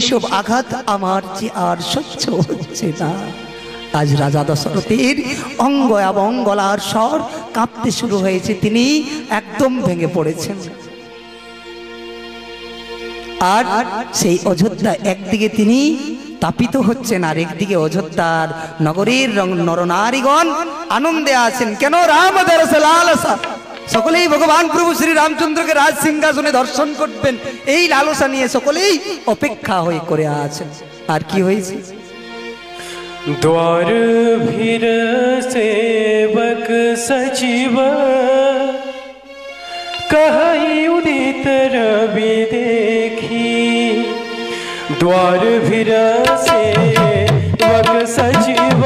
এইসব আঘাত আমার যে আর সহ্য হচ্ছে না। আজ রাজা দশরথের অঙ্গ এবং গলার স্বর কাঁপতে শুরু হয়েছে, তিনি একদম ভেঙে পড়েছেন। আর সেই অযোধ্যা একদিকে তিনি তাপিত হচ্ছেন, আর একদিকে অযোধ্যার নগরীর নরনারীগণ আনন্দে আছেন। কেন? রাম দরসে লালসা, সকলেই ভগবান প্রভু শ্রী রামচন্দ্রকে রাজ সিংহাসনে দর্শন করবেন, এই লালসা নিয়ে সকলেই অপেক্ষা হয়ে করে আছেন। আর কি হয়েছে? द्वार भीर सेवक सचिव कहि उदित रवि देखी। द्वार भीर सेवक सचिव